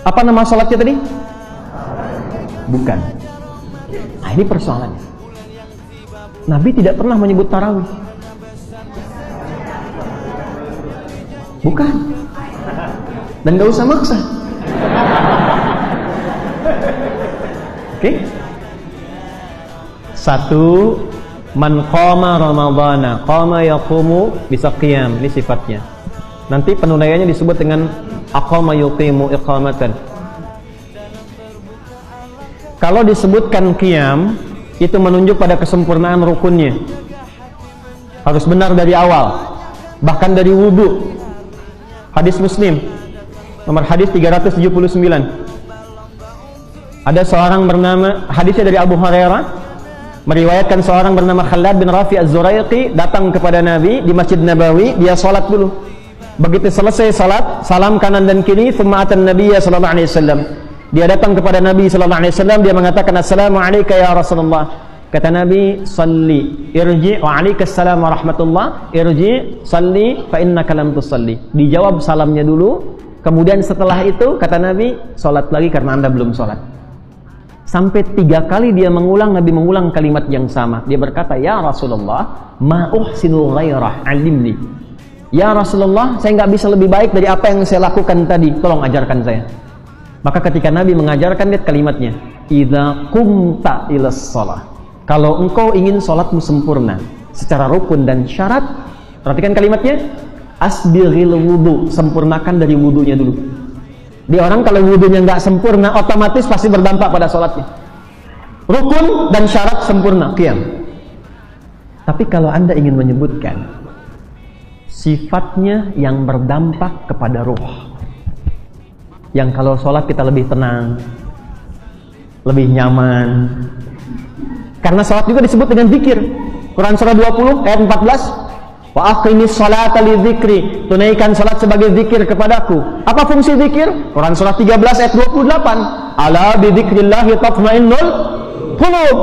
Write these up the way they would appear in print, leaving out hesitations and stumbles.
Apa nama sholatnya tadi? Bukan. Nah, ini persoalannya. Nabi tidak pernah menyebut tarawih. Bukan. Dan gak usah maksa. Oke? Satu, man qama ramadhana, qama yaqumu bisa qiyam, ini sifatnya. Nanti penunaiannya disebut dengan aqama yuqimu iqamatan. Kalau disebutkan qiyam, itu menunjuk pada kesempurnaan rukunnya. Harus benar dari awal, bahkan dari wudu. Hadis Muslim nomor hadis 379. Ada seorang bernama, hadisnya dari Abu Hurairah, meriwayatkan seorang bernama Khalad bin Rafi Az-Zuraiqi datang kepada Nabi di Masjid Nabawi. Dia salat dulu. Begitu selesai salat, salam kanan dan kiri, thumma atan Nabiyya sallallahu alaihi wasallam. Dia datang kepada Nabi sallallahu alaihi wasallam, dia mengatakan, "Assalamu alayka ya Rasulullah." Kata Nabi, "Salli, irji wa alaikassalam wa rahmatullah, irji, salli fa innaka lam tusalli." Dijawab salamnya dulu, kemudian setelah itu kata Nabi, salat lagi karena Anda belum salat. Sampai 3 kali dia mengulang, Nabi mengulang kalimat yang sama. Dia berkata, "Ya Rasulullah, ma uhsinu ghairah, alimni." Ya Rasulullah, saya nggak bisa lebih baik dari apa yang saya lakukan tadi, tolong ajarkan saya. Maka ketika Nabi mengajarkan, lihat kalimatnya, "Idza qumta ilas shalah." Kalau engkau ingin sholatmu sempurna secara rukun dan syarat, perhatikan kalimatnya, asbighil wudu, sempurnakan dari wudunya dulu. Di orang kalau wudunya nggak sempurna, otomatis pasti berdampak pada sholatnya. Rukun dan syarat sempurna, qiyam. Tapi kalau Anda ingin menyebutkan sifatnya yang berdampak kepada ruh, yang kalau sholat kita lebih tenang, lebih nyaman. Karena sholat juga disebut dengan zikir. Quran surah 20 ayat 14, wa aqimis sholata li dzikri, tunaikan salat sebagai zikir kepadaku. Apa fungsi zikir? Quran surah 13 ayat 28, ala bi dzikrillah tatmainnul qulub.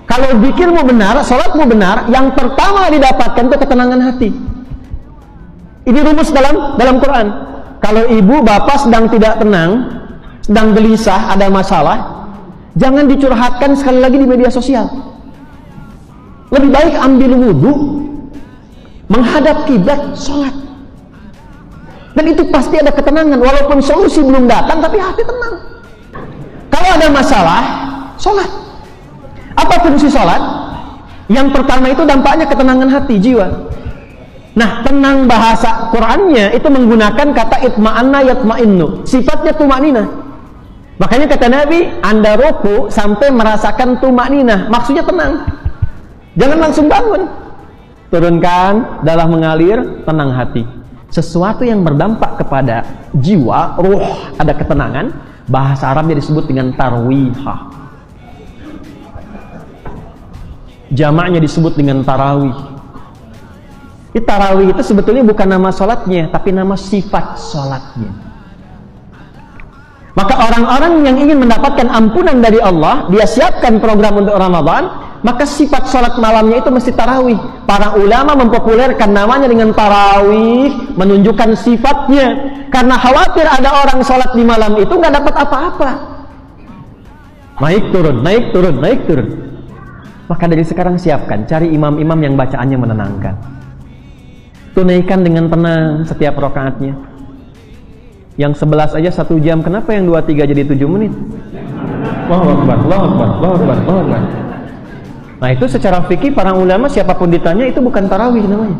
Kalau zikirmu benar, salatmu benar, yang pertama didapatkan itu ketenangan hati. Ini rumus dalam Quran. Kalau ibu bapak sedang tidak tenang, sedang gelisah, ada masalah, jangan dicurhatkan sekali lagi di media sosial. Lebih baik ambil wudu, menghadap kiblat, sholat. Dan itu pasti ada ketenangan, walaupun solusi belum datang, tapi hati tenang. Kalau ada masalah, sholat. Apa fungsi sholat? Yang pertama itu dampaknya ketenangan hati, jiwa. Nah, tenang bahasa Qur'annya itu menggunakan kata itma'anna yatma'innu. Sifatnya tumanina. Makanya kata Nabi, Anda ruku sampai merasakan tumanina. Maksudnya tenang. Jangan langsung bangun. Turunkan, darah mengalir, tenang hati. Sesuatu yang berdampak kepada jiwa, ruh, ada ketenangan, bahasa Arabnya disebut dengan tarwihah. Jamaknya disebut dengan tarawih. Tarawih itu sebetulnya bukan nama sholatnya, tapi nama sifat sholatnya. Maka orang-orang yang ingin mendapatkan ampunan dari Allah, dia siapkan program untuk Ramadan, maka sifat sholat malamnya itu mesti tarawih. Para ulama mempopulerkan namanya dengan tarawih, menunjukkan sifatnya, karena khawatir ada orang sholat di malam itu nggak dapat apa-apa. Naik turun, naik turun, naik turun. Maka dari sekarang siapkan, cari imam-imam yang bacaannya menenangkan. Tunaikan dengan tenang setiap rakaatnya. Yang 11 aja 1 jam, kenapa yang 23 jadi 7 menit? Allahu Akbar, Allahu Akbar, Allahu Akbar, Allahu Akbar. Nah itu secara fikih para ulama siapapun ditanya itu bukan tarawih namanya.